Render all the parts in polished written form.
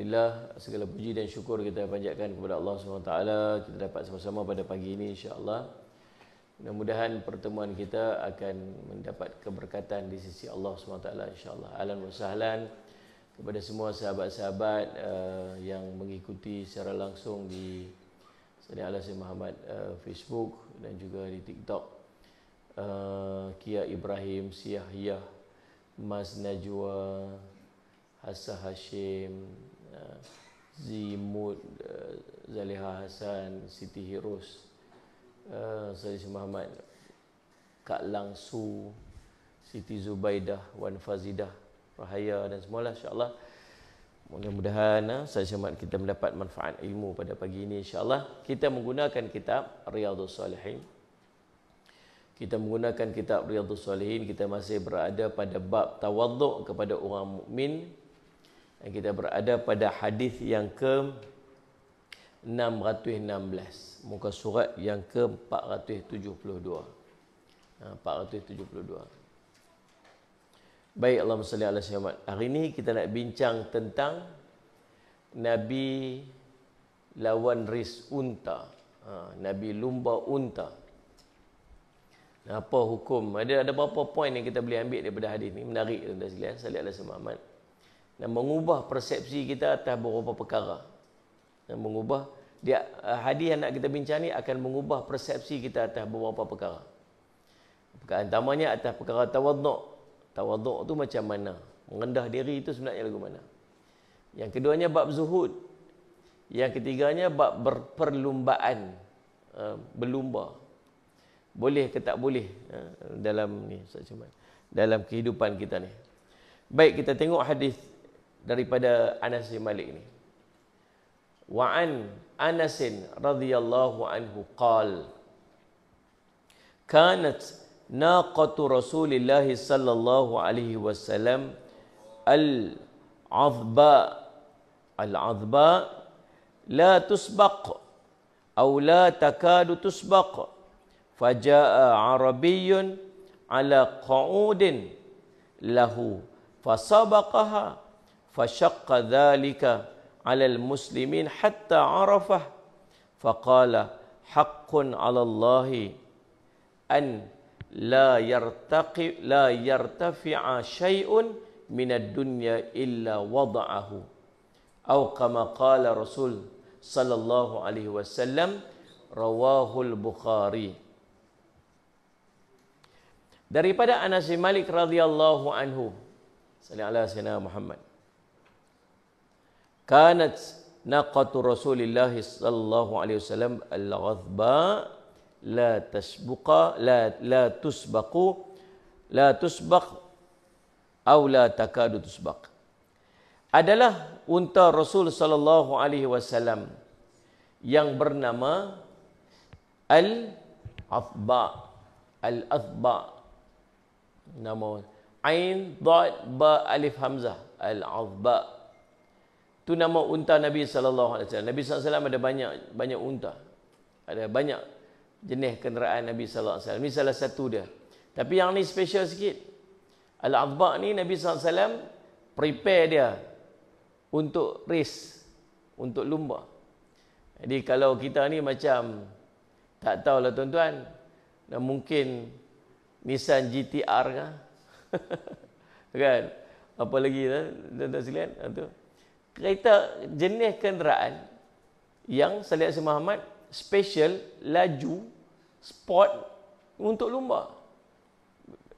Alhamdulillah, segala puji dan syukur kita panjatkan kepada Allah SWT. Kita dapat sama-sama pada pagi ini insya-Allah. Mudah-mudahan pertemuan kita akan mendapat keberkatan di sisi Allah SWT insya-Allah. Ahlan wa sahlan kepada semua sahabat-sahabat yang mengikuti secara langsung di Sayyidina Al-Hasan Muhammad Facebook dan juga di TikTok. Kia Ibrahim, Siyahiyah, Mas Najwa, Hassan Hashim, Zimud, Zaliha Hasan, Siti Hirus, Sayyid Muhammad, Kak Langsu, Siti Zubaidah, Wan Fazidah, Rahaya dan semualah insya-Allah. Mudah-mudahan Sayyid Muhammad kita mendapat manfaat ilmu pada pagi ini insya-Allah. Kita menggunakan kitab Riyadhus Shalihin. Kita menggunakan kitab Riyadhus Shalihin, kita masih berada pada bab tawaduk kepada orang mukmin. Dan kita berada pada hadis yang ke-616, muka surat yang ke-472. 472. Baik, Allahumma salli ala sayyidina Muhammad. Hari ini kita nak bincang tentang Nabi lawan ris unta. Nabi lumba unta. Apa hukum? Ada beberapa poin yang kita boleh ambil daripada hadis ni. Menarik tuan-tuan sekalian. Salli ala sayyidina Muhammad. Dan mengubah persepsi kita atas beberapa perkara. Dan mengubah hadis yang nak kita bincang ni akan mengubah persepsi kita atas beberapa perkara. Perkara utamanya atas perkara tawaduk. Tawaduk tu macam mana? Merendah diri itu sebenarnya lagu mana? Yang keduanya bab zuhud. Yang ketiganya bab berperlumbaan, berlumba. Boleh ke tak boleh dalam ni dalam kehidupan kita ni. Baik, kita tengok hadis daripada Anas bin Malik ni. Wa an Anas radhiyallahu anhu qala kanat naqatu Rasulillah sallallahu alaihi wasallam al-'azba la tusbaq aw la takadu tusbaq faja'a 'arabiyyun 'ala qa'udin lahu fasabaqaha fashaqqa dhalika 'ala al-muslimin hatta 'arafah faqala haqqun 'ala Allahi an la yartafi'a syai'un minad dunya illa wada'ahu aw kama qala Rasul sallallahu alaihi wasallam rawahul Bukhari. Daripada Anas bin Malik radhiyallahu anhu, sallallahu alaihi wasallam Muhammad, kanat naqatu Rasulillah sallallahu alaihi wasallam al-ghadba la tasbuqa la tusbaq aw la takadu tusbaq. Adalah unta Rasul sallallahu alaihi wasallam yang bernama al-athba. Nama ain dad ba alif hamzah, al-athba. Itu nama unta Nabi sallallahu alaihi wasallam. Nabi sallallahu alaihi wasallam ada banyak unta. Ada banyak jenis kenderaan Nabi sallallahu alaihi wasallam. Ini salah satu dia. Tapi yang ni special sikit. Al-athba ni Nabi sallallahu alaihi wasallam prepare dia untuk race, untuk lumba. Jadi kalau kita ni macam tak tahulah tuan-tuan, dan mungkin Nissan GTR kah? Kan? Apa lagi tuan-tuan sekalian? Tu. Kereta jenis kenderaan yang Salih Hasan Muhammad special, laju, sport untuk lumba.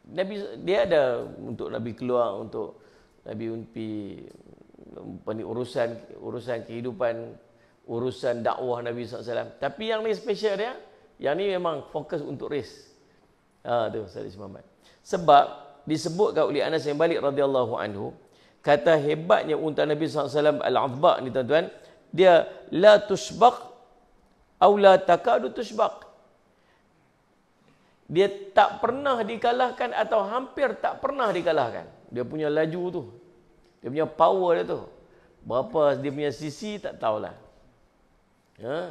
Nabi dia ada untuk Nabi keluar, untuk Nabi urusan kehidupan, urusan dakwah Nabi SAW. Tapi yang ni special dia, yang ni memang fokus untuk race. Tu Salih Muhammad. Sebab disebutkan oleh Anas bin Malik radhiyallahu anhu, kata hebatnya unta Nabi SAW al-'azba ni tuan-tuan, dia la tusbaq aw la takadu tusbaq. Dia tak pernah dikalahkan atau hampir tak pernah dikalahkan. Dia punya laju tu, dia punya power dia tu. Berapa dia punya sisi tak tahulah.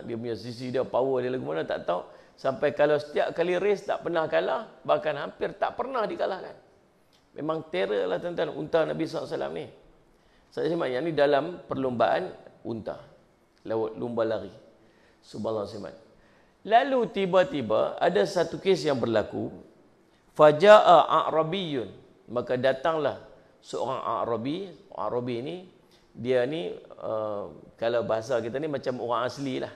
Dia punya sisi dia, power dia lagu mana tak tahu. Sampai kalau setiap kali race tak pernah kalah, bahkan hampir tak pernah dikalahkan. Memang terror lah tuan-tuan unta Nabi SAW ni. Saya semak yang ni dalam perlombaan unta. Lomba lari. Subhanallah semak. Lalu tiba-tiba ada satu kes yang berlaku. Faja'a a'rabiyun. Maka datanglah seorang Arabi. Arabi ni, dia ni kalau bahasa kita ni macam orang asli lah.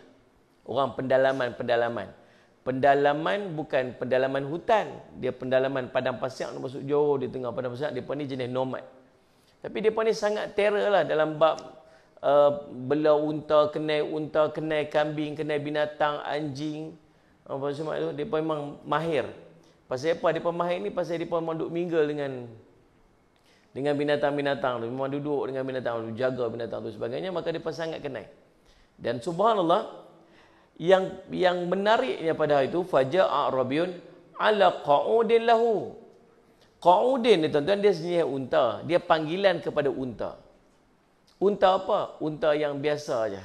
Orang pendalaman. Pendalaman bukan pendalaman hutan. Dia pendalaman padang pasir, masuk jauh di tengah padang pasir. Dia ni jenis nomad. Tapi dia ni sangat terror lah dalam bab belau unta, kenai kambing, kenai binatang, anjing. Apa semua tu, dia memang mahir. Pasal apa dia mahir ni? Pasal dia memang duduk mingle dengan binatang-binatang tu. Memang duduk dengan binatang tu, jaga binatang tu sebagainya, maka dia sangat kenai. Dan subhanallah, yang menariknya pada hari itu, faja'a rabiun ala qa'udin lahu. Qa'udin ni tuan-tuan, dia sejenis unta. Dia panggilan kepada unta. Unta apa? Unta yang biasa aja.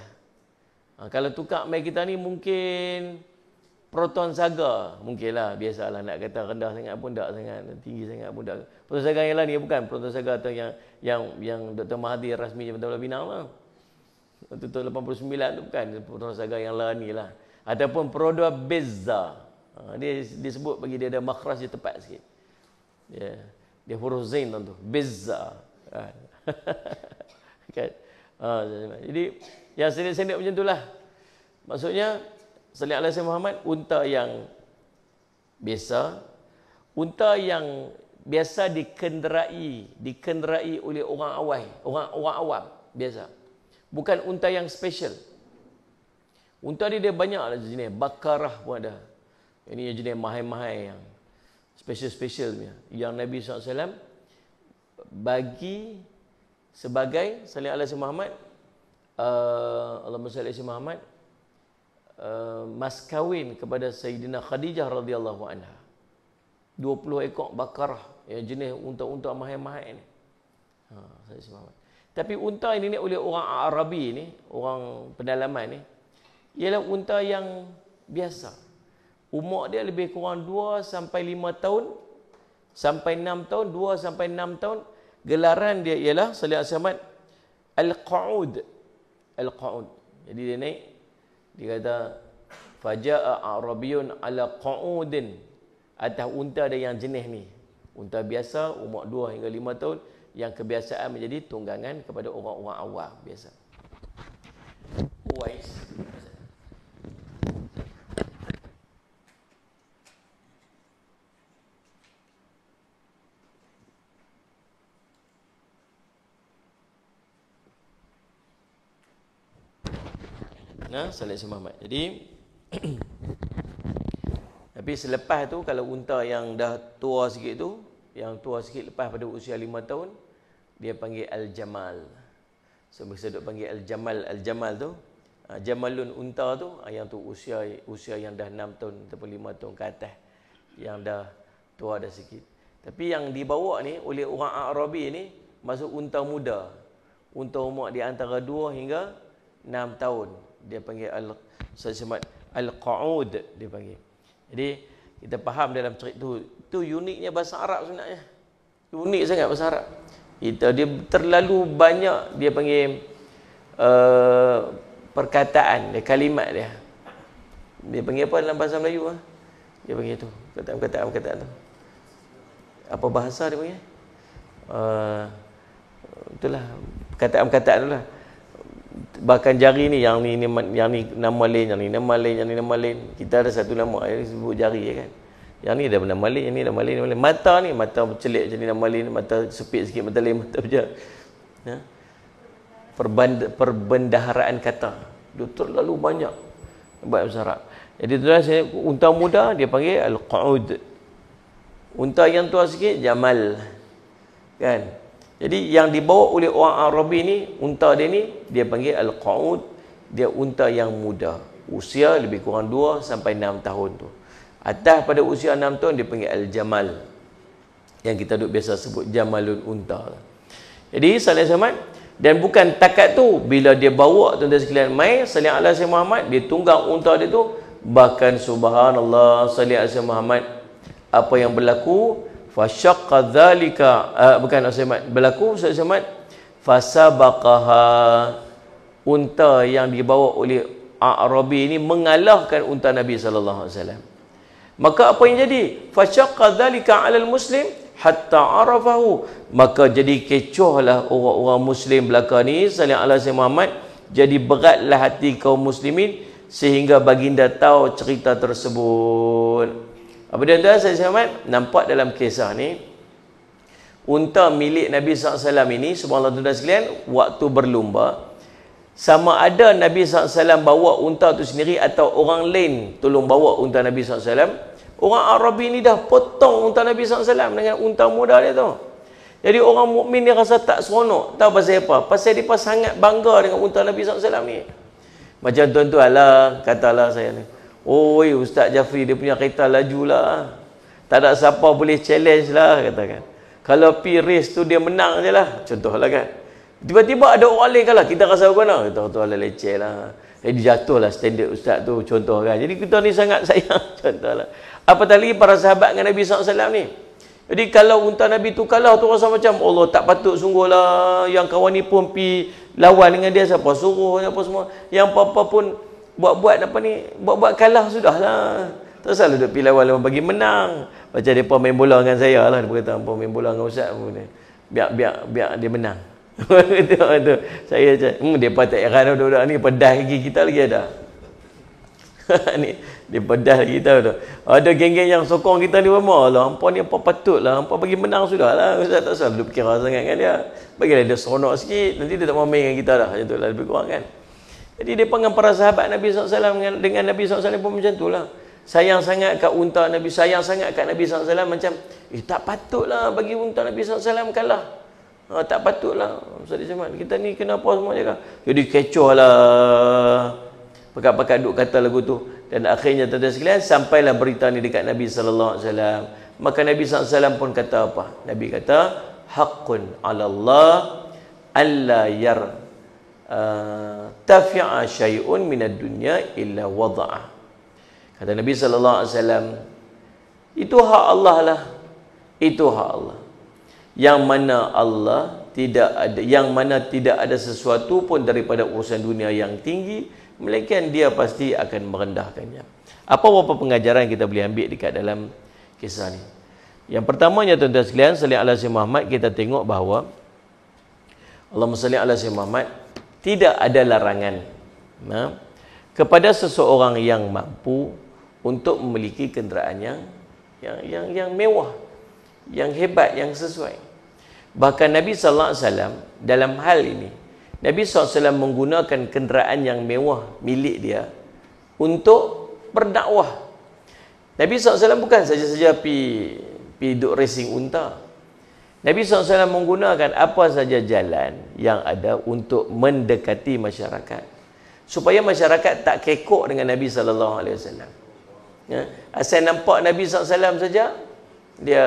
Kalau tukar mai kita ni mungkin Proton Saga. Mungkinlah, biasalah nak kata rendah sangat pun tak sangat, tinggi sangat pun tak. Proton Saga yang lain ni bukan Proton Saga atau yang Dr. Mahathir rasmi Jabatan Pinang lah. Tutup 89 tu bukan Proton Saga yang lain ni lah. Ataupun Prodo Bezza. Dia disebut bagi dia ada makhraj dia tepat sikit. Dia huruf zain tu. Bezza. Kan? Jadi yang sendiri-sendiri macam itulah. Maksudnya sallallahu alaihi wasallam Muhammad, unta yang biasa, unta yang biasa dikenderai oleh orang awam biasa. Bukan unta yang special. Unta dia banyak lah jenis, bakarah pun ada. Ini jenis mahai-mahai yang special punya. Yang Nabi SAW bagi sebagai sallallahu alaihi wasallam Muhammad, Allahumma salli alaihi Muhammad, mas kawin kepada Sayyidina Khadijah radhiyallahu anha. 20 ekor bakarah yang jenis unta-unta mahai-mahai ni. Tapi unta ini oleh orang Arabi ni, orang pedalaman ni, ialah unta yang biasa. Umur dia lebih kurang 2 sampai 5 tahun sampai 6 tahun, 2 sampai 6 tahun. Gelaran dia ialah sallallahu alaihi wasallam al-qa'ud. Al-qa'ud. Jadi dia naik, dia kata faja'a arabiyun ala qa'udin. Atas unta ada yang jenis ni. Unta biasa umur 2 hingga 5 tahun yang kebiasaan menjadi tunggangan kepada orang-orang awam biasa. Uwais. Sallallahu Muhammad. Jadi tapi selepas tu kalau unta yang dah tua sikit tu, yang tua sikit lepas pada usia 5 tahun, dia panggil al-jamal. So biasa duk panggil al-jamal. Al-jamal tu jamalun unta tu, yang tu usia yang dah 6 tahun ataupun 5 tahun ke atas, yang dah tua dah sikit. Tapi yang dibawa ni oleh orang Arabi ni masuk unta muda. Unta umur di antara 2 hingga 6 tahun. Dia panggil al-qa'ud dia panggil. Jadi kita faham dalam cerita tu uniknya bahasa Arab sebenarnya. Unik sangat bahasa Arab. Dia terlalu banyak dia panggil perkataan, kalimat dia. Dia panggil apa dalam bahasa Melayu Dia panggil tu, perkataan tu. Apa bahasa dia panggil? Itulah perkataan-perkataan tu lah. Bahkan jari ni yang ni nama lain, yang ni nama lain. Kita ada satu nama yang sebut jari kan. Yang ni ada nama lain, yang ni nama lain. Mata ni, mata bercelik macam ni nama lain, mata sepit sikit mata lain, mata macam. Ya. Perbendaharaan kata. Dia terlalu banyak bahasa Arab. Jadi tuan-tuan, unta muda dia panggil al-qa'ud. Unta yang tua sikit jamal. Kan? Jadi yang dibawa oleh orang Arabi ni, unta dia ni, dia panggil al-qa'ud. Dia unta yang muda. Usia lebih kurang 2 sampai 6 tahun tu. Atas pada usia 6 tahun, dia panggil al-jamal. Yang kita duk biasa sebut jamalun unta. Jadi, sallallahu alaihi wasallam, dan bukan takat tu, bila dia bawa tuan-tuan sekalian mai, sallallahu alaihi Muhammad, dia tunggang unta dia tu, bahkan subhanallah, sallallahu alaihi Muhammad, apa yang berlaku, fasyaqqa dzalika berlaku Muhammad Fasabaqaha, unta yang dibawa oleh A'rabi ini mengalahkan unta Nabi sallallahu alaihi wasallam. Maka apa yang jadi? Fasyaqqa dzalika 'alal muslim hatta arafahu. Maka jadi kecohlah orang-orang muslim belaka ni sallallahu alaihi wasallam Muhammad, jadi beratlah hati kaum muslimin sehingga baginda tahu cerita tersebut. Apa dia tuan saya Muhammad nampak dalam kisah ni, unta milik Nabi SAW ini, subhanallah tuan-tuan sekalian, waktu berlumba, sama ada Nabi SAW bawa unta tu sendiri atau orang lain tolong bawa unta Nabi SAW, orang Arabi ni dah potong unta Nabi SAW dengan unta muda dia tu. Jadi orang mukmin ni rasa tak seronok. Tahu pasal apa? Pasal dia sangat bangga dengan unta Nabi SAW ni. Macam tuan-tuan lah, katalah saya ni, oi Ustaz Jafri dia punya kereta laju lah, tak ada siapa boleh challenge lah, katakan. Kalau pi race tu dia menang je lah, contohlah kan. Tiba-tiba ada orang lain kalah, kita rasa bagaimana? Kita tu lah leceh lah. Jadi jatuhlah standard ustaz tu, contoh kan. Jadi kita ni sangat sayang, contohlah. Apatah lagi para sahabat dengan Nabi SAW ni. Jadi kalau unta Nabi tu kalah tu rasa macam Allah tak patut sungguh lah. Yang kawan ni pun pi lawan dengan dia, siapa suruh apa semua. Yang apa-apa pun buat-buat apa ni, buat-buat kalah sudahlah. Tak salah duduk pi lawan bagi menang. Macam depa main bola dengan saya lah, dia kata hampa main bola dengan ustaz pun. Biar dia menang. Itu saya depa tak heran budak-budak ni pedas gigi kita lagi ada. Ni dia pedas kita tu. Ada geng-geng yang sokong kita ni memang lah, hampa ni apa patutlah, hampa bagi menang sudahlah. Ustaz tak salah duk fikir sangat kan dia. Bagilah dia seronok sikit, nanti dia tak mau main dengan kita dah. Macam tulah lebih kurang kan. Jadi depa dengan para sahabat Nabi SAW dengan Nabi SAW pun macam tulah. Sayang sangat kat unta Nabi, sayang sangat kat Nabi SAW, macam tak patutlah bagi unta Nabi SAW kalah. Tak patutlah Ustaz Jamal, kita ni kenapa semua je kan. Jadi kecoh lah, pakat-pakat duk kata lagu tu. Dan akhirnya tuan-tuan sekalian, sampailah berita ni dekat Nabi SAW. Maka Nabi SAW pun kata apa? Nabi kata, haqqun 'ala Allah alla tafi'a syai'un minad dunya illa wada'ah. Kata Nabi SAW, itu hak Allah lah, itu hak Allah. Yang mana Allah tidak ada sesuatu pun daripada urusan dunia yang tinggi, melainkan dia pasti akan merendahkannya. Apa beberapa pengajaran kita boleh ambil dekat dalam kisah ni? Yang pertamanya tuan-tuan sekalian, salli ala sayyidina Muhammad, kita tengok bahawa Allahumma salli ala sayyidina Muhammad, tidak ada larangan kepada seseorang yang mampu untuk memiliki kenderaan yang mewah, yang hebat, yang sesuai. Bahkan Nabi SAW dalam hal ini, Nabi SAW menggunakan kenderaan yang mewah milik dia untuk berdakwah. Nabi SAW bukan saja-saja pi duk racing unta. Nabi SAW menggunakan apa saja jalan yang ada untuk mendekati masyarakat, supaya masyarakat tak kekok dengan Nabi SAW. Ya, asal nampak Nabi SAW saja, dia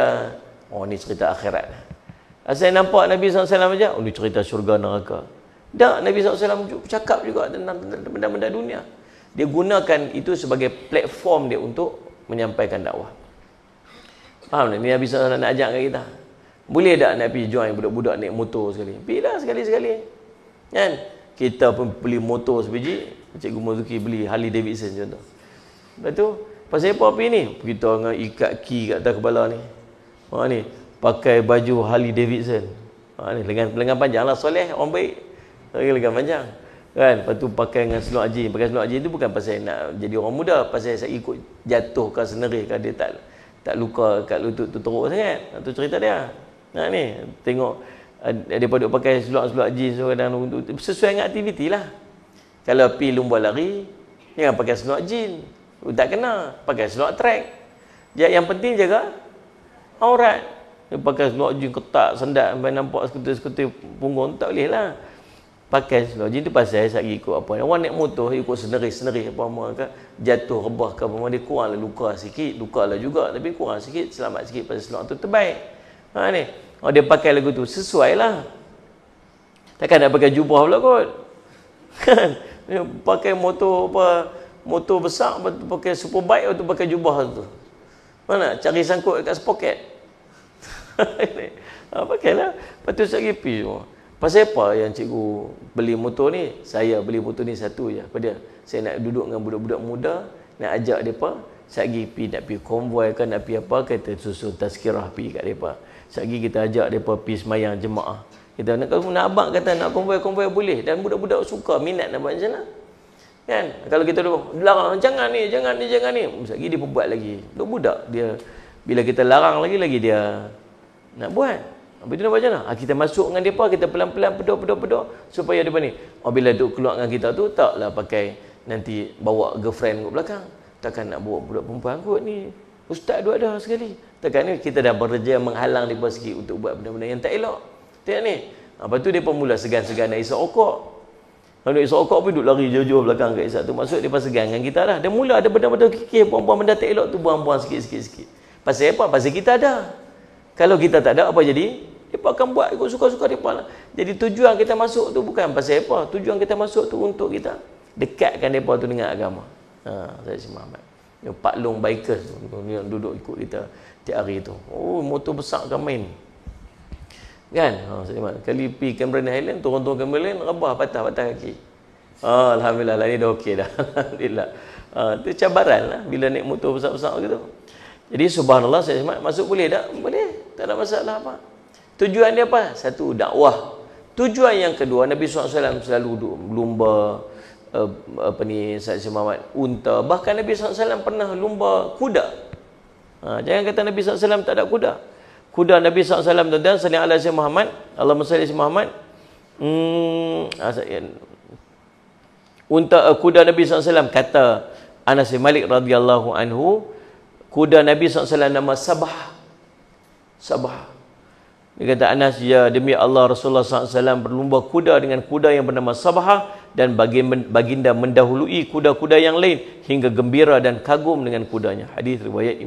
ni cerita akhirat. Asal nampak Nabi SAW saja, ni cerita syurga neraka. Tak, Nabi SAW cakap juga tentang benda-benda dunia. Dia gunakan itu sebagai platform dia untuk menyampaikan dakwah. Faham tak? Ni Nabi SAW nak ajak kat kita. Boleh tak nak pergi join budak-budak naik motor sekali? Pergilah sekali-sekali. Kan? Kita pun beli motor sebiji, Cikgu Mazuki beli Harley Davidson contoh. Lepas tu, pasal apa pergi ni? Kita dengan ikat key kat atas kepala ni. Ni, pakai baju Harley Davidson. Ni, lengan panjang lah, soleh, orang baik. Lengan panjang. Kan? Lepas tu pakai dengan seluar jean. Pakai seluar jean tu bukan pasal nak jadi orang muda, pasal saya ikut jatuh ke senerih ke, dia tak luka kat lutut tu teruk sangat. Itu cerita dia. Ni, tengok daripada pakai seluar jeans kadang sesuai dengan aktiviti lah. Kalau pergi lumba lari, jangan pakai seluar jeans, tak kena. Pakai seluar track. Yang penting jaga aurat. Dia pakai seluar jeans ketat, sendat sampai nampak sekutu-sekutu punggung, tak boleh lah. Pakai seluar jeans tu pasal saya ikut apa, orang naik motor ikut senerih apa-apa, jatuh rebah ke apa, dia kurang lah luka sikit, luka lah juga, tapi kurang sikit, selamat sikit pasal seluar tu terbaik. Ni, dia pakai lagu tu, sesuai lah. Takkan nak pakai jubah pula kot. Dia pakai motor besar, pakai superbike, tu pakai jubah tu. Mana cari sangkut dekat spoket. Pakailah. Lepas tu sekali pergi semua. Pasal apa yang cikgu beli motor ni? Saya beli motor ni satu je. Apa dia? Saya nak duduk dengan budak-budak muda, nak ajak mereka, satgi nak pergi konvoi kan, nak pergi apa, kita susun tazkirah pergi kat mereka. Satgi kita ajak mereka pergi semayang jemaah. Kita nak abang kata nak konvoi boleh, dan budak-budak suka, minat nak buat macam mana. Kan? Kalau kita larang, jangan ni. Satgi dia buat lagi. Budak dia, bila kita larang lagi dia nak buat. Habis tu nak buat macam mana? Kita masuk dengan mereka, kita pelan-pelan pedok supaya mereka ni, bila duk keluar dengan kita tu, taklah pakai nanti bawa girlfriend kat belakang. Takkan nak bawa budak perempuan kot ni. Ustaz duk ada sekali. Takkan ni kita dah bekerja menghalang mereka sikit untuk buat benda-benda yang tak elok. Tengok ni. Lepas tu mereka mula segan-segan nak isap rokok. Kalau nak isap rokok pun duk lari jauh-jauh belakang kat isap tu. Maksud mereka segan dengan kita dah. Dia mula ada benda-benda kikir, buang-buang benda tak elok tu, buang-buang sikit-sikit. Pasal apa? Pasal kita ada. Kalau kita tak ada, apa jadi? Mereka akan buat ikut suka-suka mereka lah. Jadi tujuan kita masuk tu bukan pasal apa. Tujuan kita masuk tu untuk kita dekatkan mereka tu dengan agama. Saya si Muhammad. Pak Long bikers tu yang duduk ikut kita tiap hari tu. Oh, motor besar kan main. Kan? Saya Muhammad. Kali pergi Cameron Highland, turun-turun Cameron Highland, rebah patah kaki. Alhamdulillah, lah ni dah okey dah. Alhamdulillah. Itu cabaran lah bila naik motor besar-besar gitu. Jadi subhanallah, saya masuk boleh tak? Boleh. Tak ada masalah apa. Tujuan dia apa? Satu, dakwah. Tujuan yang kedua, Nabi SAW selalu lumba, Said Muhammad, unta. Bahkan Nabi SAW pernah lumba kuda. Jangan kata Nabi SAW tak ada kuda. Kuda Nabi SAW, tuan-tuan, salli ala Sayyidina Muhammad, Allahumma salli ala Muhammad. Kuda Nabi SAW, kata Anas bin Malik radhiyallahu anhu, kuda Nabi SAW nama Sabah. Sabah. Dia kata Anas, ya demi Allah Rasulullah SAW berlumba kuda dengan kuda yang bernama Sabah, dan baginda mendahului kuda-kuda yang lain hingga gembira dan kagum dengan kudanya. Hadis riwayat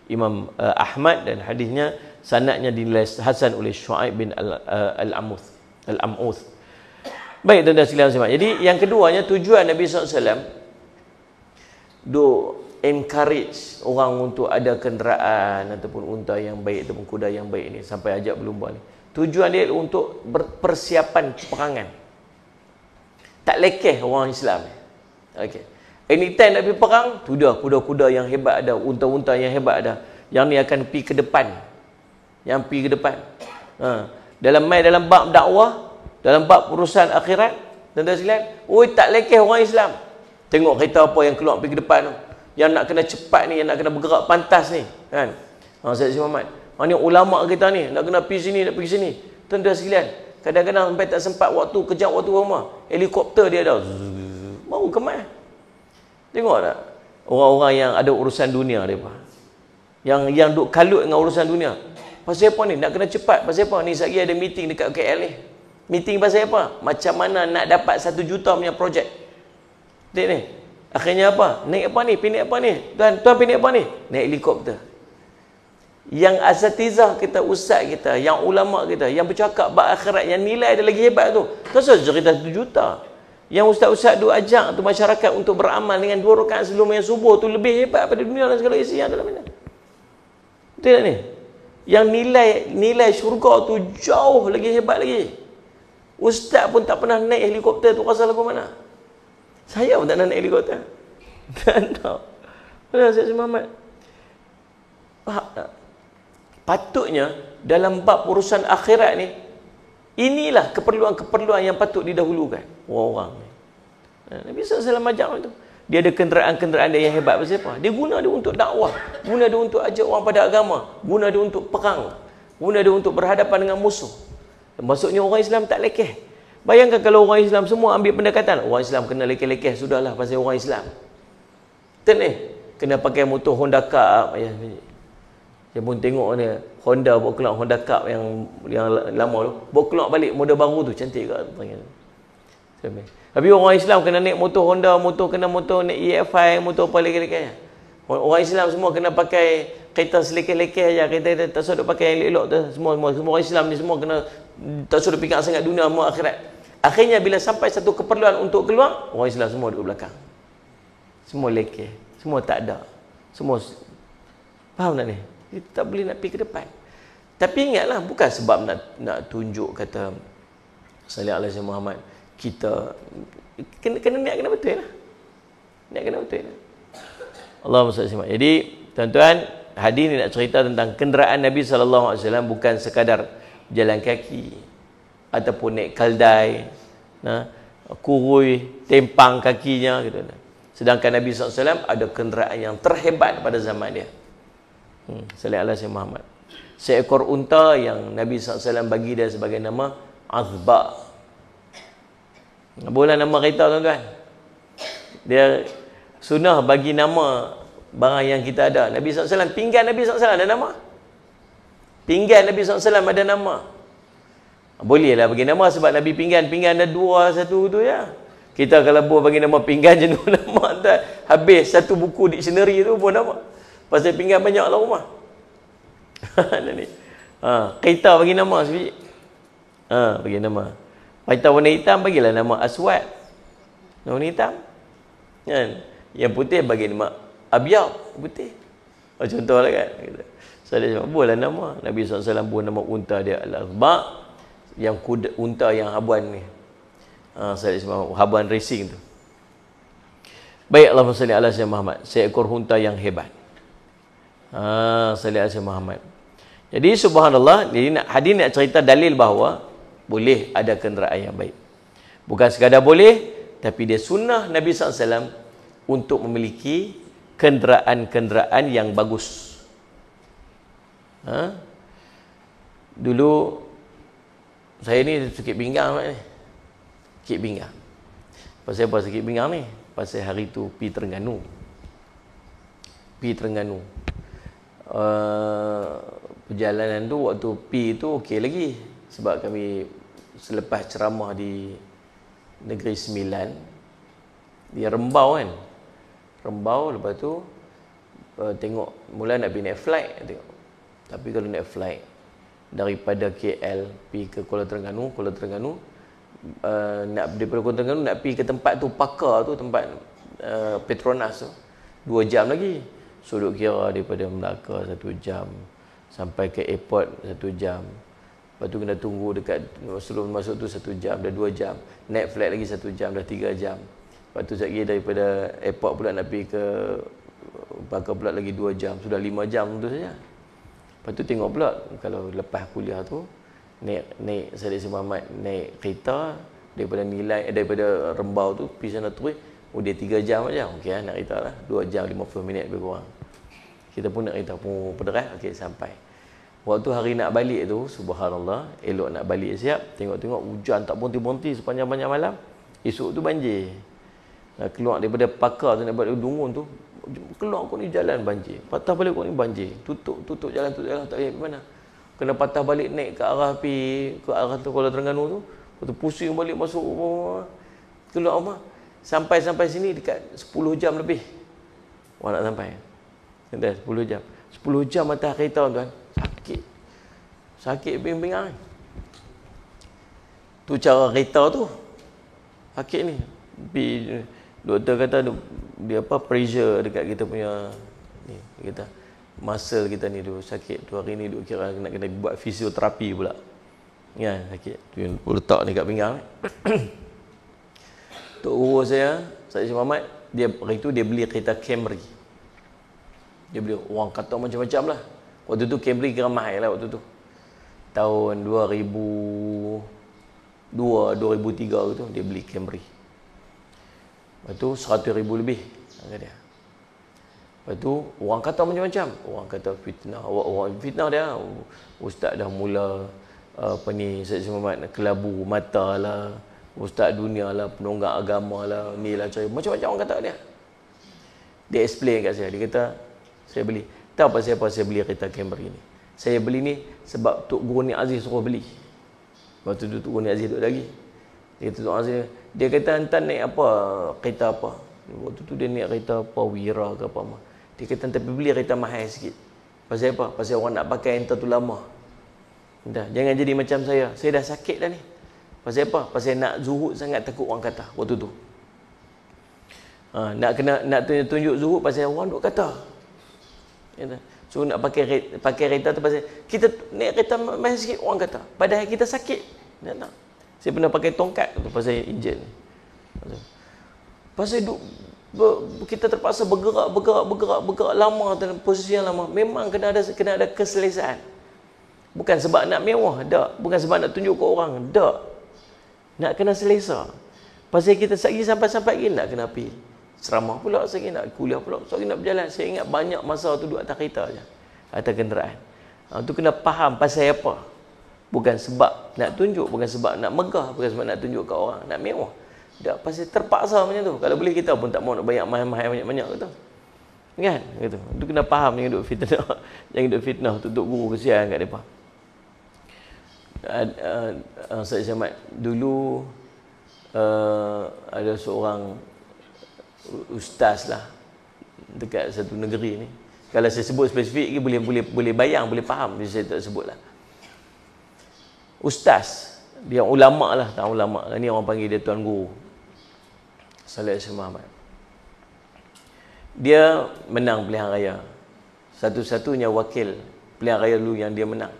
Imam Ahmad, dan hadisnya sanadnya dinilai hasan oleh Syuaib bin Al-Amuth. Baik tuan-tuan sekalian. Jadi yang keduanya, tujuan Nabi SAW encourage orang untuk ada kenderaan ataupun unta yang baik ataupun kuda yang baik ni, sampai ajak berlumba ni. Tujuan dia untuk persiapan peperangan. Tak lekeh orang Islam ni. Okey. Anytime nak pergi perang, tu dah kuda-kuda yang hebat ada, unta-unta yang hebat ada. Yang ni akan pergi ke depan. Yang pergi ke depan. Dalam bab dakwah, dalam bab urusan akhirat, tuan-tuan sekalian, tak lekeh orang Islam. Tengok kereta apa yang keluar pergi ke depan tu. Yang nak kena cepat ni, yang nak kena bergerak pantas ni, kan? Said Muhammad. Ni ulama kita ni, nak kena pergi sini, nak pergi sini. Tuan-tuan sekalian, kadang-kadang sampai tak sempat waktu, kejap waktu rumah. Helikopter dia ada. Baru kemas. Tengok tak? Orang-orang yang ada urusan dunia mereka. Yang duk kalut dengan urusan dunia. Pasal apa ni? Nak kena cepat. Pasal apa? Ni sekali ada meeting dekat KL ni. Meeting pasal apa? Macam mana nak dapat 1 juta punya projek. Tengok ni. Akhirnya apa? Naik apa ni? Pindah apa ni? Tuan pindah apa ni? Naik helikopter. Yang asatizah kita, ustaz kita, yang ulama kita, yang bercakap bab akhirat, yang nilai dia lagi hebat tu. Tak usah cerita 1 juta. Yang ustaz-ustaz duk ajak tu masyarakat untuk beramal dengan 2 rakaat sebelum yang subuh tu lebih hebat pada dunia dan segala isi yang dalam ini. Betul ni? Yang nilai syurga tu jauh lagi hebat lagi. Ustaz pun tak pernah naik helikopter tu, rasa lagu mana? Saya pun tak nak naik helikopter. Tak tahu. Betul Sayyid Muhammad. Faham tak? Patutnya dalam bab urusan akhirat ni, inilah keperluan-keperluan yang patut didahulukan orang-orang ni. Nabi SAW ajak itu. Dia ada kenderaan-kenderaan dia yang hebat. Pasal apa? Dia guna dia untuk dakwah, guna dia untuk ajak orang pada agama, guna dia untuk perang, guna dia untuk berhadapan dengan musuh. Maksudnya orang Islam tak lekeh. Bayangkan kalau orang Islam semua ambil pendekatan, orang Islam kena lekeh-lekeh, sudahlah pasal orang Islam. Betul ni? Kena pakai motor Honda Cup. Saya pun tengok ni, Honda bawa keluar Honda Cup yang lama tu. Bawa keluar balik model baru tu, cantik kat. Tapi orang Islam kena naik motor Honda, motor naik EFI, motor apa lekeh-lekeh. Orang Islam semua kena pakai kereta selekeh-lekeh aja, kereta tak usah pakai yang elok tu. Semua orang Islam ni semua kena tak usah fikir sangat dunia mau akhirat. Akhirnya bila sampai satu keperluan untuk keluar, orang Islam semua duduk belakang. Semua lekeh, semua tak ada. Semua faham tak ni? Kita tak boleh nak pergi ke depan. Tapi ingatlah, bukan sebab nak tunjuk kata Sallallahu alaihi Muhammad. Kita kena niat kena betul lah. Niat kena betul lah. Allahumma salli alaihi. Jadi, tuan-tuan, hadis ni nak cerita tentang kenderaan Nabi sallallahu alaihi wasallam bukan sekadar jalan kaki ataupun naik kaldai, kurui, tempang kakinya gitu. Sedangkan Nabi sallallahu alaihi wasallam ada kenderaan yang terhebat pada zaman dia. Sallallahu alaihi Muhammad. Seekor unta yang Nabi sallallahu alaihi wasallam bagi dia sebagai nama Azba. Boleh nama kereta tuan-tuan. Dia sunnah bagi nama barang yang kita ada. Nabi SAW, pinggan Nabi SAW ada nama. Pinggan Nabi SAW ada nama. Bolehlah bagi nama sebab Nabi pinggan ada dua, satu tu ya. Kita kalau buat bagi nama pinggan jenuh nama tak habis satu buku dictionary tu pun nama. Pasal pinggan banyak lah rumah. Kereta bagi nama sebiji. Bagi nama. Kereta warna hitam bagilah nama Aswad. Warna hitam. Kan? Yang putih bagi nama Abiyad, putih. Contohlah kan. So, dia buatlah nama. Nabi SAW buat nama unta dia Al-Azba, yang kuda, unta yang habuan ni. Habuan racing tu. Baik, Allahumma salli ala sayyidina Muhammad. Seekor unta yang hebat. Salli ala sayyidina Muhammad. Jadi subhanallah, hadis nak cerita dalil bahawa boleh ada kenderaan yang baik. Bukan sekadar boleh, tapi dia sunnah Nabi SAW untuk memiliki kenderaan-kenderaan yang bagus. Dulu saya ni sakit pinggang ni. Sakit pinggang. Pasal apa sakit pinggang ni? Pasal hari tu pergi Terengganu. Perjalanan tu waktu pergi tu okey lagi. Sebab kami selepas ceramah di Negeri Sembilan, di Rembau kan. Rembau, lepas tu tengok mula nak pergi naik flight tengok. Tapi kalau naik flight daripada KL pergi ke Kuala Terengganu daripada Kuala Terengganu nak pergi ke tempat tu Pakar tu, tempat Petronas tu 2 jam lagi. So duk kira daripada Melaka 1 jam sampai ke airport 1 jam. Lepas tu kena tunggu dekat sebelum masuk tu 1 jam, dah 2 jam. Naik flight lagi 1 jam, dah 3 jam. Lepas tu sekejap daripada airport pula nak pergi ke Pakar pula lagi 2 jam. Sudah 5 jam tu saja. Lepas tu tengok pula kalau lepas kuliah tu naik Saidina Muhammad naik kereta daripada Rembau tu pergi sana terus, dia 3 jam aja. Okey nak kereta lah 2 jam 50 minit lebih kurang. Kita pun nak kereta pun pederas, okey sampai. Waktu hari nak balik tu, subhanallah, elok nak balik siap, tengok-tengok hujan tak berhenti-berhenti sepanjang-panjang malam. Esok tu banjir. Keluar daripada Pakar tu, daripada Dungun tu, keluar kau ni jalan banjir. Patah balik kau ni banjir. Tutup jalan, tak boleh pergi mana. Kena patah balik naik ke arah tu Kuala Terengganu tu. Lepas tu pusing balik masuk keluar rumah. Sampai sini dekat 10 jam lebih. Orang nak sampai. Dah 10 jam. 10 jam atas kereta tuan. Sakit pinggang. Tu cara kereta tu. Sakit ni. Doktor kata dia pressure dekat kita punya ni kita muscle kita ni tu sakit. Tu hari ni duk kira nak kena buat fisioterapi pula. Kan sakit. Tu letak ni kat pinggang. Tok guru saya, Said Muhammad, hari tu dia beli kereta Camry. Dia beli, orang kata macam-macam lah. Waktu tu Camry kira mahal lah waktu tu. Tahun 2002, 2003 tu dia beli Camry. Lepas tu 100,000 lebih harga dia. Lepas tu orang kata macam-macam. Orang kata fitnah. Orang fitnah dia. Ustaz dah mula Said Muhammad kelabu mata lah. Ustaz dunia lah, penonggak agama lah, ni lah macam-macam orang kata dia. Dia explain kat saya. Dia kata, saya beli. Tahu pasal apa saya beli kereta Camry ni? Saya beli ni sebab Tok Guru Ni Aziz suruh beli. Waktu tu Tok Guru Ni Aziz duduk lagi. Dia kata Tok Aziz, dia kata hantar naik apa, kereta apa. Waktu tu dia naik kereta apa, Wira ke apa. Dia kata hantar beli kereta mahal sikit. Pasal apa? Pasal orang nak pakai hantar tu lama. Dah, jangan jadi macam saya. Saya dah sakit dah ni. Pasal apa? Pasal nak zuhud sangat takut orang kata waktu tu. Nak tunjuk zuhud pasal orang duk kata. So nak pakai kereta tu pasal kita naik kereta mahal sikit orang kata. Padahal kita sakit. Tak nak. Saya pernah pakai tongkat tu pasal enjin. Pasal kita terpaksa bergerak lama dalam posisi yang lama. Memang kena ada keselesaan. Bukan sebab nak mewah, tak. Bukan sebab nak tunjuk ke orang, tak. Nak kena selesa. Pasal kita sampai lagi nak kena pergi ceramah pula, saya nak kuliah pula, saya nak berjalan. Saya ingat banyak masa tu duduk atas kereta je, atas kenderaan. Tu kena faham pasal apa. Bukan sebab nak tunjuk, bukan sebab nak megah, bukan sebab nak tunjuk ke orang, nak mewah. Tak, pasal terpaksa macam tu. Kalau boleh kita pun tak mau nak banyak mahal-mahal banyak-banyak gitu. Kan? Gitu. Tu kena faham jangan duk fitnah. Jangan duk fitnah tutup guru kesian kat depa. Saya Samad dulu ada seorang ustaz lah dekat satu negeri ni. Kalau saya sebut spesifik boleh bayang, boleh faham, jadi saya tak sebut lah. Ustaz, dia ulama lah, tak ulama lah. Ni orang panggil dia Tuan Guru Saleh Muhammad. Dia menang pilihan raya. Satu-satunya wakil pilihan raya dulu yang dia menang.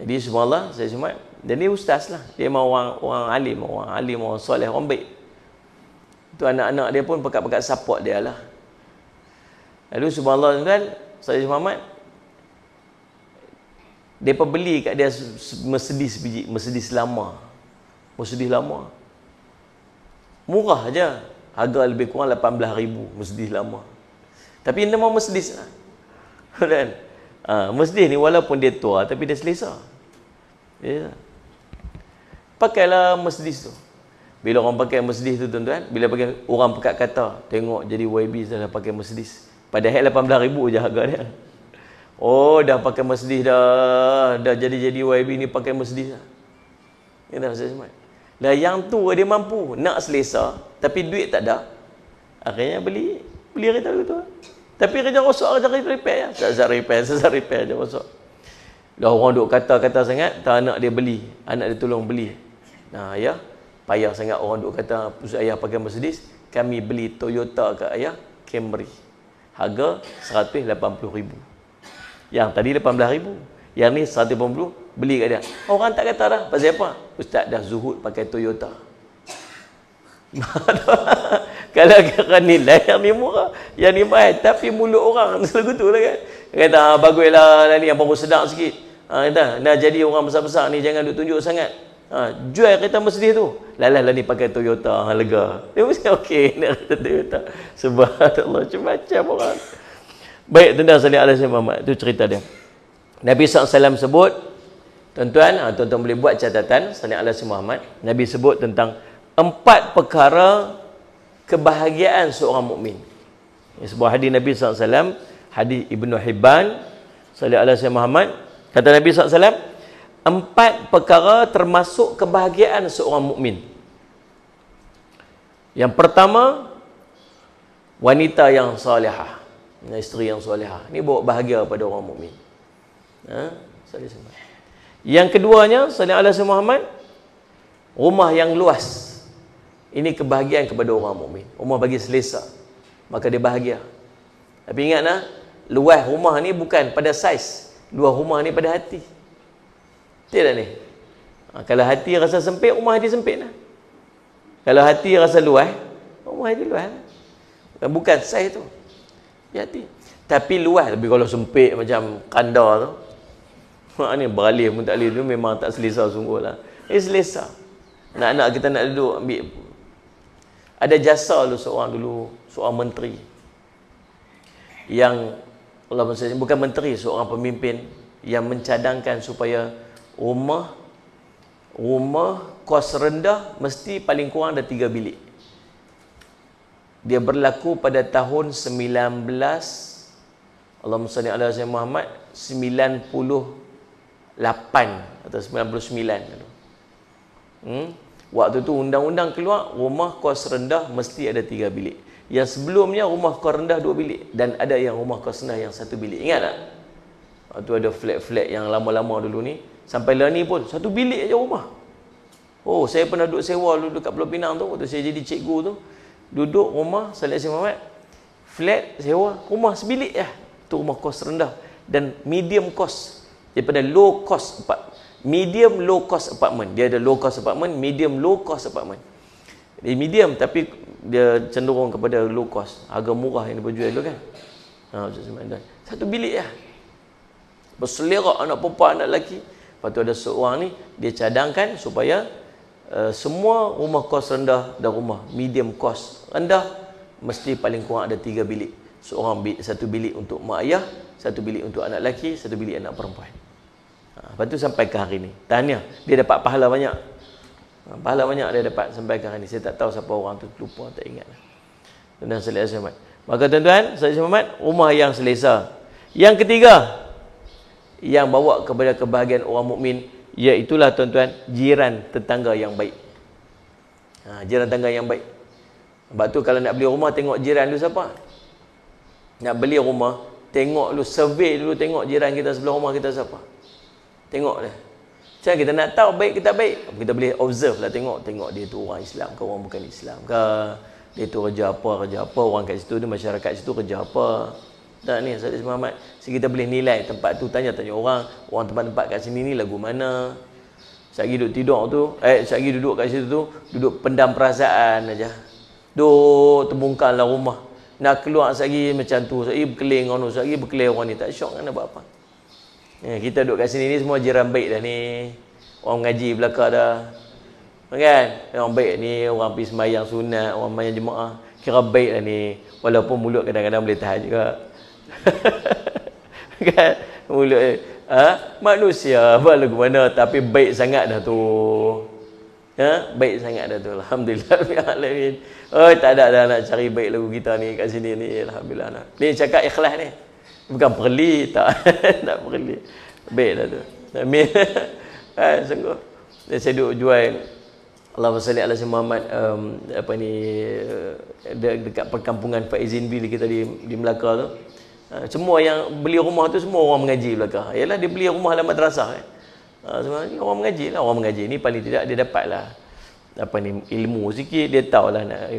Jadi subhanallah, saya Muhammad, dan dia ustaz lah. Dia memang orang alim, orang soleh, orang baik. Tu anak-anak dia pun pekat-pekat support dia lah. Lalu subhanallah kan, saya Muhammad, mereka beli kat dia Mercedes biji, Mercedes lama. Murah je. Harga lebih kurang 18,000 Mercedes lama. Tapi nama Mercedes lah. Kan? Mercedes ni walaupun dia tua, tapi dia selesa. Ya. Pakailah Mercedes tu. Bila orang pakai Mercedes tu tuan-tuan, bila pakai orang pekat kata, tengok jadi YB dah pakai Mercedes. Padahal 18,000 je harga dia. Oh, dah pakai Mercedes dah jadi YB ni pakai Mercedes dah. Ya dah saya semai. Lah yang tu dia mampu nak selesa tapi duit tak ada. Akhirnya beli kereta tu. Tapi kerja rosak, kerja repair je. Sesat repair je rosak. Dah orang duk kata sangat, tak anak dia beli, anak dia tolong beli. Nah, ayah payah sangat orang duk kata ayah pakai Mercedes, kami beli Toyota kat ayah Camry. Harga 180,000. Yang tadi 18,000. Yang ni 180 beli kat dia. Orang tak kata dah. Pasal apa? Ustaz dah zuhud pakai Toyota. Kalau kira nilai yang ni murah, yang ni mahal, tapi mulut orang selalu tu lah kan. Dia kata baguslah ni yang baru sedap sikit. Kata nak jadi orang besar-besar ni jangan duk tunjuk sangat. Jual kereta Mercedes tu. Lah ni pakai Toyota lega. Dia mesti okey nak kereta Toyota. Subhanallah, macam-macam orang. Baik, tuan-tuan sallallahu alaihi wasallam, itu cerita dia. Nabi SAW sebut, tuan-tuan boleh buat catatan, sallallahu alaihi wasallam, Nabi sebut tentang 4 perkara kebahagiaan seorang mukmin. Sebuah hadis Nabi SAW, hadis Ibnu Hibban, sallallahu alaihi wasallam, kata Nabi SAW, 4 perkara termasuk kebahagiaan seorang mukmin. Yang pertama, wanita yang salihah, isteri yang salihah. Ini bawa bahagia pada orang mukmin. Yang keduanya, sallallahu alaihi wasallam, rumah yang luas. Ini kebahagiaan kepada orang mukmin. Rumah bagi selesa, maka dia bahagia. Tapi ingatlah, luas rumah ni bukan pada saiz, luas rumah ni pada hati. Tidak ni. Kalau hati rasa sempit, rumah hati sempit lah. Kalau hati rasa luas, rumah hati luas lah. Bukan saiz tu, hati. Tapi luas. Tapi kalau sempit macam kandar tu, ni beralih pun tak boleh, tu memang tak selesa sungguh lah. Selesa. Anak-anak kita nak duduk ambil. Ada jasa seorang menteri yang Allah maksudnya bukan menteri, seorang pemimpin yang mencadangkan supaya rumah kos rendah mesti paling kurang ada 3 bilik. Dia berlaku pada tahun 19 Allahumma salli ala sayyidina Muhammad 98 atau 99. Waktu tu undang-undang keluar, rumah kos rendah mesti ada 3 bilik. Yang sebelumnya rumah kos rendah 2 bilik dan ada yang rumah kos rendah yang 1 bilik. Ingat tak? Waktu ada flat-flat yang lama-lama dulu ni, sampai lah ni pun 1 bilik aja rumah. Oh, saya pernah duduk sewa dulu dekat Pulau Pinang tu, waktu saya jadi cikgu tu, duduk rumah Saleh Muhammad, flat sewa, rumah sebilik je. Tu rumah kos rendah dan medium cost, daripada low cost medium low cost apartment. Dia ada low cost apartment, medium low cost apartment. Dia medium tapi dia cenderung kepada low cost. Harga murah yang dijual dulu kan. Satu bilik lah. Berselerak anak perempuan, anak lelaki. Lepas tu ada seorang ni, dia cadangkan supaya semua rumah kos rendah dan rumah medium kos rendah mesti paling kurang ada 3 bilik. Satu bilik untuk mak ayah, satu bilik untuk anak lelaki, satu bilik anak perempuan. Lepas tu sampai ke hari ni. Tahniah, dia dapat pahala banyak. Pahala banyak dia dapat sampai ke hari ni. Saya tak tahu siapa orang tu, lupa, tak ingat. Tuan-tuan sekalian Muhammad. Maka tuan-tuan sekalian Muhammad, rumah yang selesa. Yang ketiga, yang bawa kepada kebahagiaan orang mukmin, iaitulah tuan-tuan, jiran tetangga yang baik. Jiran tetangga yang baik. Sebab tu kalau nak beli rumah, tengok jiran dulu siapa. Nak beli rumah, tengok dulu, survey dulu, tengok jiran kita sebelah rumah kita siapa. Tengok dia. Macam kita nak tahu baik kita baik, kita boleh observe lah, tengok dia tu orang Islam ke, orang bukan Islam ke, dia tu kerja apa, orang kat situ ni, masyarakat situ kerja apa. Tak ni, Saudara Muhammad, so kita boleh nilai tempat tu, tanya orang tempat-tempat kat sini ni lagu mana. Sekali duduk tidur tu, sekali duduk kat situ tu, duduk pendam perasaan aja. Duduk terbungkal lah rumah. Nak keluar sekali macam tu, sekali berkeling orang tu, sekali berkeling orang ni, tak syok kan nak buat apa. Kita duduk kat sini ni semua jiran baik dah ni. Orang mengaji belakang dah. Kan? Orang baik ni, orang pergi sembahyang sunat, orang sembahyang jemaah. Kira baik dah ni. Walaupun mulut kadang-kadang boleh tahan juga. Kan? Mulut manusia lagu mana, tapi baik sangat dah tu. Baik sangat dah tu. Alhamdulillah. Tak ada dah nak cari baik lagu kita ni kat sini ni. Alhamdulillah. Ni cakap ikhlas ni. Bukan perli, tak. Tak perli. Baik dah tu. Amin. Sungguh. Saya duduk jual Allahumma salli ala Muhammad dekat perkampungan Faizin Bil kita di Melaka tu. Semua yang beli rumah tu semua orang mengaji belakang. Yalah dia beli rumah dalam madrasah kan. Semua ni orang mengaji lah. Orang mengaji ni paling tidak dia dapatlah ilmu sikit, dia tahulah nak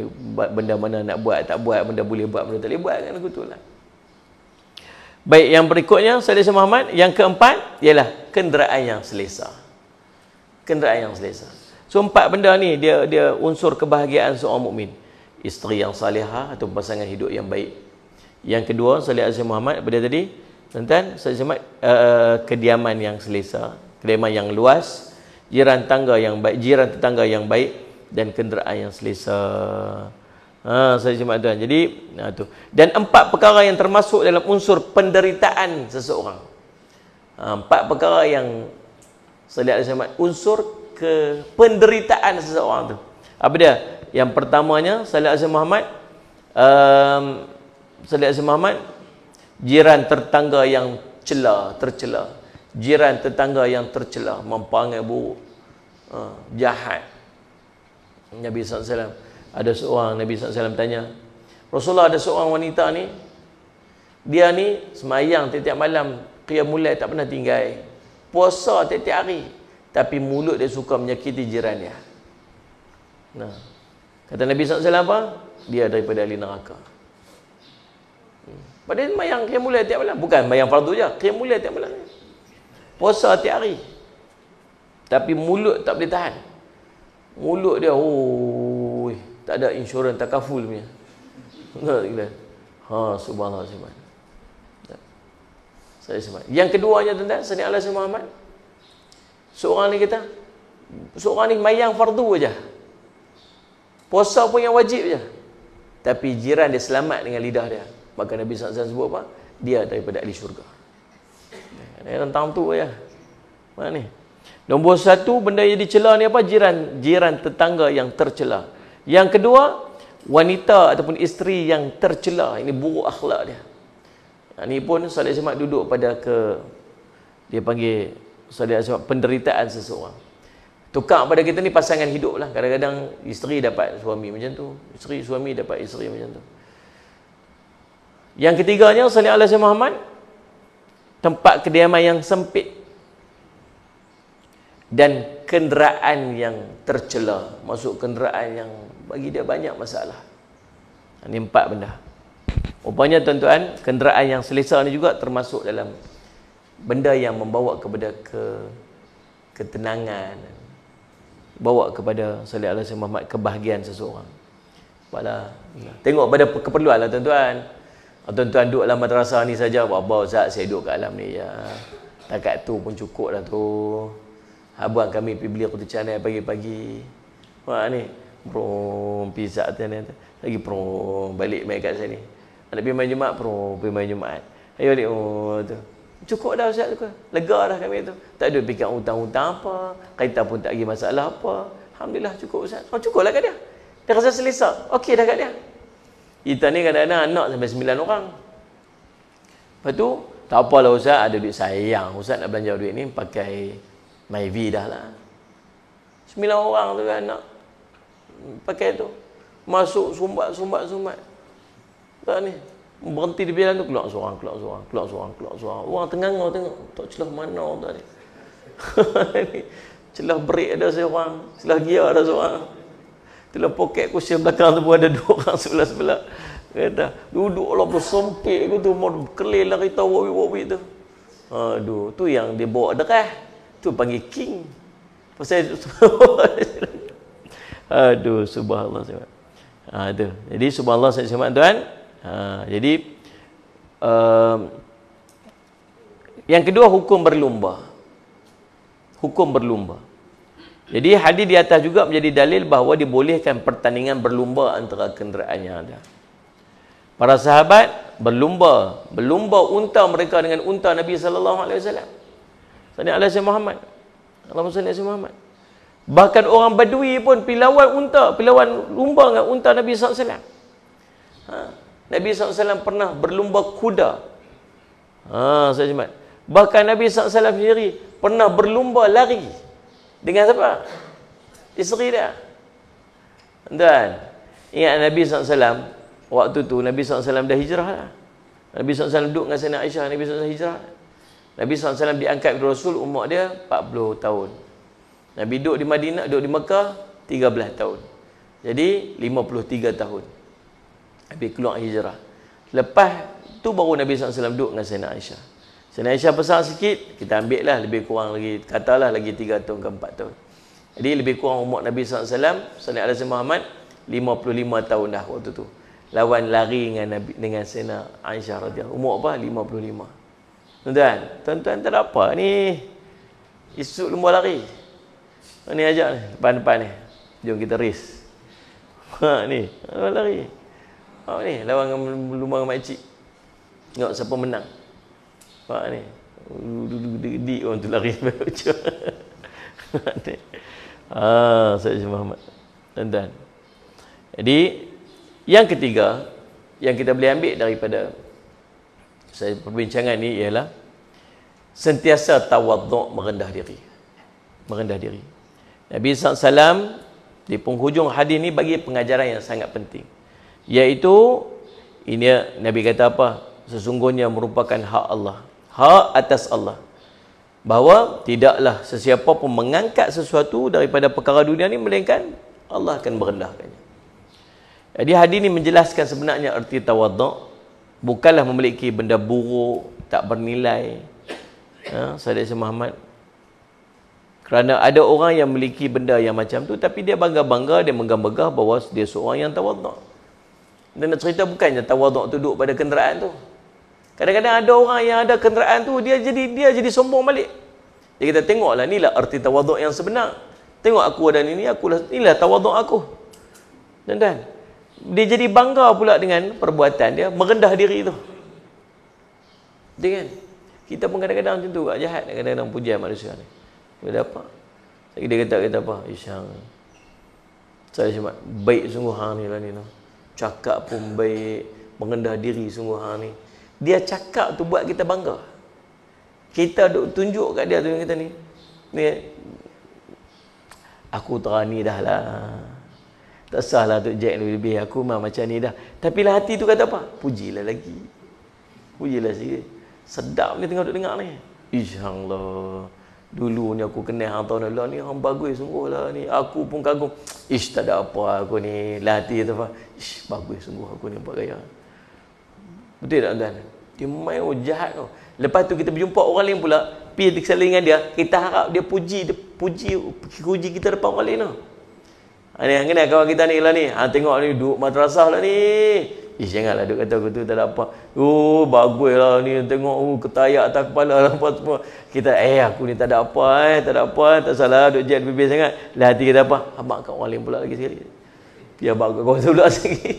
benda mana nak buat, tak buat, benda boleh buat, benda tak boleh buat kan, betul lah. Baik, yang berikutnya Saudara Muhammad, yang keempat ialah kenderaan yang selesa. Kenderaan yang selesa. So empat benda ni dia unsur kebahagiaan seorang mukmin. Isteri yang salihah atau pasangan hidup yang baik. Yang kedua, Saudara Muhammad pada tadi, tuan-tuan, Saudara Muhammad, kediaman yang selesa, kediaman yang luas, jiran tetangga yang baik dan kenderaan yang selesa. Saya cuma tuan. Jadi tu. Dan empat perkara yang termasuk dalam unsur penderitaan seseorang. Empat perkara yang saya lihat unsur ke penderitaan seseorang tu. Apa dia? Yang pertamanya saya lihat Muhammad jiran tetangga yang tercela. Jiran tetangga yang tercela, memperangai buruk, jahat. Nabi SAW ada seorang, Nabi SAW tanya, Rasulullah, ada seorang wanita ni, dia ni semayang tiap-tiap malam, qiyamul lail tak pernah tinggal, puasa tiap-tiap hari, tapi mulut dia suka menyakiti jiran dia. Nah, kata Nabi SAW apa? Dia daripada ahli neraka. Padahal semayang qiyamul lail tiap malam, bukan semayang fardu je, qiyamul lail tiap malam, puasa tiap hari, tapi mulut tak boleh tahan. Mulut dia, tak ada insurans takaful punya. Subhanallah. Saya semak. Yang keduanya tuan-tuan, Sayyidina Allah Muhammad, seorang ni kata, seorang ni mayang fardu aja, puasa pun yang wajib je, tapi jiran dia selamat dengan lidah dia. Maka Nabi SAW sebut apa? Dia daripada ahli syurga. Dia tentang tu ya. Mana ni? Nombor satu, benda yang dicela ni apa? Jiran tetangga yang tercela. Yang kedua, wanita ataupun isteri yang tercela. Ini buruk akhlak dia. Ini pun Salih Ahmad duduk pada dia panggil Salih Ahmad penderitaan seseorang. Tukar pada kita ni pasangan hidup lah. Kadang-kadang isteri dapat suami macam tu, suami dapat isteri macam tu. Yang ketiganya, Salih Muhammad, tempat kediaman yang sempit dan kenderaan yang tercela, masuk kenderaan yang bagi dia banyak masalah. Ini empat benda. Rupanya tuan-tuan, kenderaan yang selesa ni juga termasuk dalam benda yang membawa kepada ketenangan, bawa kepada sallallahu alaihi Muhammad kebahagiaan seseorang. Tengok pada keperluan lah tuan-tuan. Tuan-tuan duduk dalam madrasah ni saja, apa Ustaz saya duduk kat alam ni ya. Takat tu pun cukup dah tu. Abang kami pergi beli roti canai pagi-pagi. Wah ni, bro pizza tu ni. Lagi bro balik main kat sini. Nak pergi main Jumaat, bro pergi main Jumaat. Ayo balik tu. Cukup dah Ustaz tu. Lega dah kami tu. Tak ada fikir hutang-hutang apa, kereta pun tak lagi masalah apa. Alhamdulillah cukup Ustaz. Oh cukuplah kat dia. Dia rasa selesa. Okey dah kat dia. Kita ni kadang-kadang anak sampai 9 orang. Lepas tu, tak apalah Ustaz, ada duit sayang. Ustaz nak belanja duit ni pakai MyV dah lah. 9 orang tu anak. Pakai tu. Masuk sumbat. Tak ni. Berhenti di jalan tu, keluar seorang. Orang tengah tengok. Tak celah mana tak ni. Celah break ada seorang. Celah gear ada seorang. Dalam poket kursi belakang tu pun ada 2 orang sebelah-sebelah. Kata, duduklah bersempit ke tu, mau kelil lah kita wawik-wawik tu. Aduh, tu yang dia bawa derah. Tu panggil king. Pasal aduh, subhanallah. Tu. Jadi subhanallah saya tuan. Jadi yang kedua hukum berlumba. Jadi hadis di atas juga menjadi dalil bahawa dibolehkan pertandingan berlumba antara kenderaan yang ada. Para sahabat berlumba unta mereka dengan unta Nabi sallallahu alaihi wasallam. Sallallahu alaihi Muhammad. Allahumma salli alaihi Muhammad. Bahkan orang Badui pun pilawan lumba dengan unta Nabi sallallahu alaihi wasallam. Nabi sallallahu alaihi wasallam pernah berlumba kuda. Sahabat. Bahkan Nabi sallallahu alaihi wasallam sendiri pernah berlumba lari. Dengan siapa? Isteri dia. Dan ingat Nabi SAW, waktu tu Nabi SAW dah hijrah lah. Nabi SAW duduk dengan Sayyidina Aisyah, Nabi SAW hijrah. Nabi SAW diangkat ke Rasul, umur dia 40 tahun. Nabi duduk di Madinah, duduk di Mekah 13 tahun. Jadi 53 tahun. Nabi keluar hijrah. Lepas tu baru Nabi SAW duduk dengan Sayyidina Aisyah. Sayyidina Aisyah besar sikit, kita ambil lah lebih kurang lagi, katalah lagi 3 tahun ke 4 tahun. Jadi lebih kurang umur Nabi SAW, Sallallahu Alaihi Muhammad, 55 tahun dah waktu tu. Lawan lari dengan Sayyidina Aisyah radhiyallahu. Umur apa? 55. Tuan-tuan tak ada apa ni. Isuk lumba lari. Ni ajak ni, depan-depan ni. Jom kita race. Ni, lari. Ni, lawan lumba dengan makcik. Tengok siapa menang. Pak ni di orang tu lari Sayyidina Muhammad. Dan jadi yang ketiga yang kita boleh ambil daripada perbincangan ni ialah sentiasa tawaduk, merendah diri. Nabi SAW di penghujung hadis ni bagi pengajaran yang sangat penting, iaitu ini Nabi kata apa? Sesungguhnya merupakan hak Allah, hak atas Allah, bahawa tidaklah sesiapa pun mengangkat sesuatu daripada perkara dunia ni melainkan Allah akan merendahkannya. Jadi hadis ini menjelaskan sebenarnya erti tawaduk bukanlah memiliki benda buruk, tak bernilai. Saudara Muhammad, kerana ada orang yang memiliki benda yang macam tu tapi dia bangga-bangga, dia megah-megah bahawa dia seorang yang tawaduk. Dan nak cerita bukannya tawaduk tu duduk pada kenderaan tu. Kadang-kadang ada orang yang ada kenderaan tu dia jadi sombong balik. Dia kata tengoklah inilah erti tawaduk yang sebenar. Tengok aku ada ini, inilah tawaduk aku. Dan dia jadi bangga pula dengan perbuatan dia, merendah diri tu. Dia kan? Kita pun kadang-kadang macam tu kat jahat, kadang-kadang pujian manusia ni. Dia apa? Dia kata apa? Isyang. Saya cuma baik sungguh hang ni lah ni. Cakap pun baik, merendah diri sungguh hang ni. Dia cakap tu buat kita bangga. Kita duk tunjuk kat dia tu yang kita ni. Aku terani dah lah. Tak sahlah Tok Jack lebih. Aku memang macam ni dah. Tapi lah hati tu kata apa? Pujilah lagi. Pujilah sikit. Sedap ni tengok duk dengar ni. InsyaAllah. Dulu ni aku kenal hang tahun lalu ni. Hang bagus sungguh lah ni. Aku pun kagum. Ish tak ada apa aku ni. Lah hati kata apa? Ish bagus sungguh aku ni buat gaya. Betul tak tuan? Dia main jahat tau. Lepas tu kita berjumpa orang lain pula. pergi saling dengan dia, kita harap dia puji kita depan orang lain tu. Ni kena kawan kita ni lah ni. Tengok ni duduk madrasah lah ni. Janganlah duk kata aku tu tak ada apa. Bagus lah ni. Tengok ketayak atas kepala lah apa semua. Kita aku ni tak ada apa tak salah duk jet bibir sangat. Lah hati kita apa? Abang kat orang lain pula lagi sekali. Biar abang kat kawan tu pula sikit.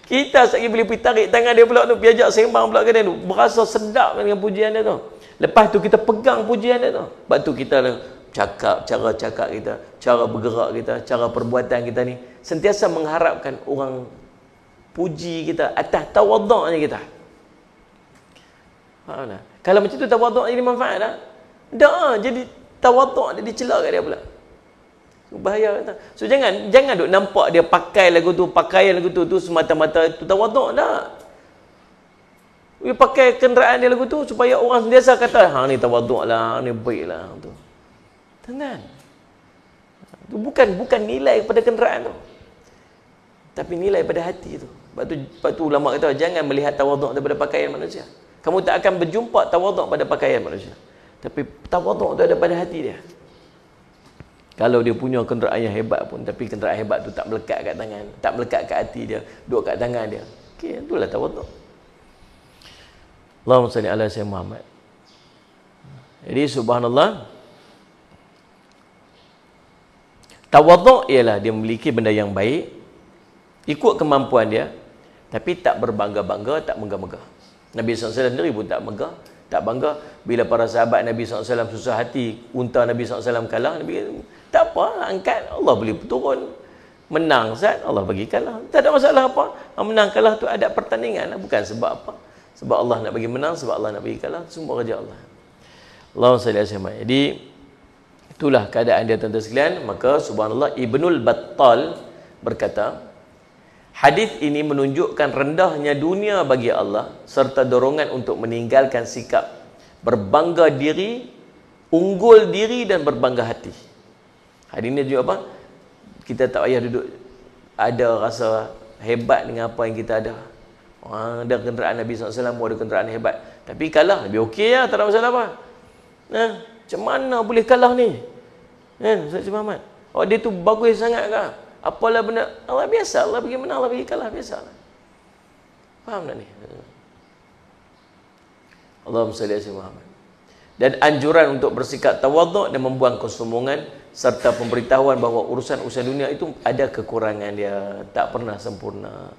Kita sekali boleh pergi tarik tangan dia pula tu, pergi ajak sembang pula ke dia tu. Berasa sedap dengan pujian dia tu. Lepas tu kita pegang pujian dia tu. Sebab tu kita cakap, cara cakap kita, cara bergerak kita, cara perbuatan kita ni sentiasa mengharapkan orang puji kita atas tawaduknya kita. Faham tak? Kalau macam tu tawaduk jadi manfaat tak? Tak, jadi tawaduk dia dicela kat dia pula. Bahaya kata. So jangan duk nampak dia pakai lagu tu, pakaian lagu tu semata-mata itu tawaduk tak. Dia pakai kenderaan dia lagu tu supaya orang sentiasa kata, ni tawaduk lah, ni baik lah tu. Tenang. Itu bukan nilai pada kenderaan tu. Tapi nilai pada hati tu. Sebab tu ulama kata jangan melihat tawaduk daripada pakaian manusia. Kamu tak akan berjumpa tawaduk pada pakaian manusia. Tapi tawaduk tu ada pada hati dia. Kalau dia punya kenderaan yang hebat pun, tapi kenderaan hebat tu tak melekat kat tangan, tak melekat kat hati dia, duduk kat tangan dia. Okey, itulah tawaduk. Allahumma salli ala sayyidina Muhammad. Jadi subhanallah, tawaduk ialah dia memiliki benda yang baik, ikut kemampuan dia, tapi tak berbangga-bangga, tak megah-megah. Nabi SAW sendiri pun tak megah, tak bangga. Bila para sahabat Nabi SAW susah hati, unta Nabi SAW kalah, Nabi kata, tak apa, angkat, Allah boleh turun. Menang, Zat, Allah bagi kalah. Tak ada masalah apa. Menang kalah tu ada pertandingan, bukan sebab apa. Sebab Allah nak bagi menang, sebab Allah nak bagi kalah, semua kerja Allah. Allahumma salli alaihi wasallam. Jadi, itulah keadaan dia tuan-tuan sekalian. Maka subhanallah, Ibnul Battal berkata, hadis ini menunjukkan rendahnya dunia bagi Allah serta dorongan untuk meninggalkan sikap berbangga diri, unggul diri dan berbangga hati. Hadis ini juga apa? Kita tak payah duduk ada rasa hebat dengan apa yang kita ada. Ada kenderaan Nabi SAW, ada kenderaan hebat. Tapi kalah, Nabi okey lah, tak ada masalah apa. Macam mana boleh kalah ni? Ustaz Muhammad. Dia tu bagus sangat ke? Apalah benda, Allah biasa, Allah bagi menang, Allah bagi kalah, biasalah. Faham tak ni? Allahumma salli ala Muhammad. Dan anjuran untuk bersikap tawaduk dan membuang kesombongan serta pemberitahuan bahawa urusan-urusan dunia itu ada kekurangan dia, tak pernah sempurna.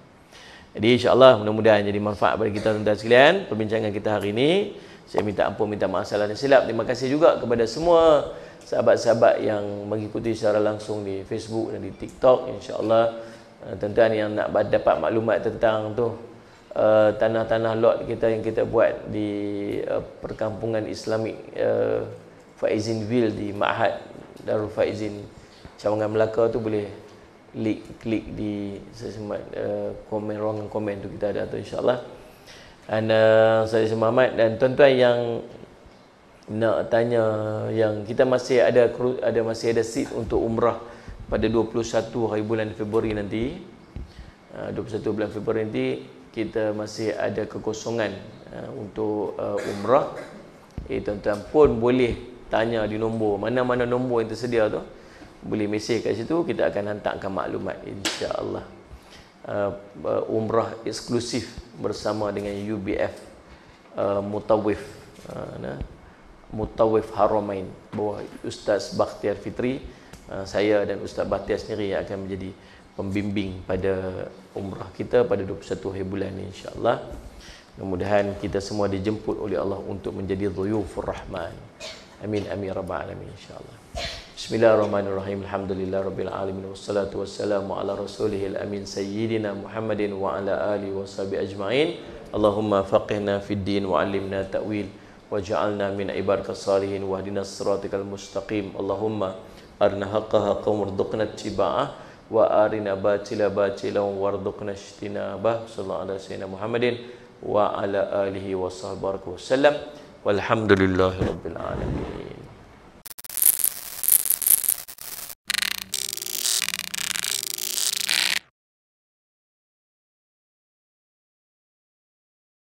Jadi insya-Allah mudah-mudahan jadi manfaat bagi kita tuan-tuan sekalian perbincangan kita hari ini. Saya minta ampun, minta maaf salah dan silap. Terima kasih juga kepada semua sahabat-sahabat yang mengikuti secara langsung di Facebook dan di TikTok. InsyaAllah tuan-tuan yang nak dapat maklumat tentang tu tanah-tanah lot kita yang kita buat di perkampungan Islamik Faizinville di Ma'had Darul Faizin Cawangan Melaka tu, boleh klik di komen, ruangan komen tu kita ada tu insyaAllah. Dan saya Muhammad dan tuan-tuan yang nak tanya, yang kita masih ada seat untuk umrah pada 21 hari bulan Februari nanti. 21 bulan Februari nanti kita masih ada kekosongan untuk umrah. Tuan-tuan pun boleh tanya di nombor, mana-mana nombor yang tersedia tu, boleh mesej kat situ, kita akan hantarkan maklumat insya-Allah. Umrah eksklusif bersama dengan UBF Mutawif Mutawif Haramain bawah Ustaz Bakhtiar Fitri. Saya dan Ustaz Bakhtiar sendiri yang akan menjadi pembimbing pada umrah kita pada 21 hari bulan ni insya-Allah. Mudah-mudahan kita semua dijemput oleh Allah untuk menjadi dhuyufur rahman. Amin amin rabbal alamin insya-Allah. Bismillahirrahmanirrahim. Alhamdulillahirabbil alamin wassalatu wassalamu ala rasulihil amin sayyidina Muhammadin wa ala alihi washabihi ajmain. Allahumma faqihna fid din wa 'allimna ta'wil waj'alna min ibadikas salihin wahdinas siratal mustaqim. Allahumma arina haqqaha haqqan warzuqna ittiba'ah wa arina batila batilan warzuqna ijtinabah. Sallallahu alaihi wasallam Muhammadin wa ala alihi washabihi wasallam. Walhamdulillahirabbil alamin.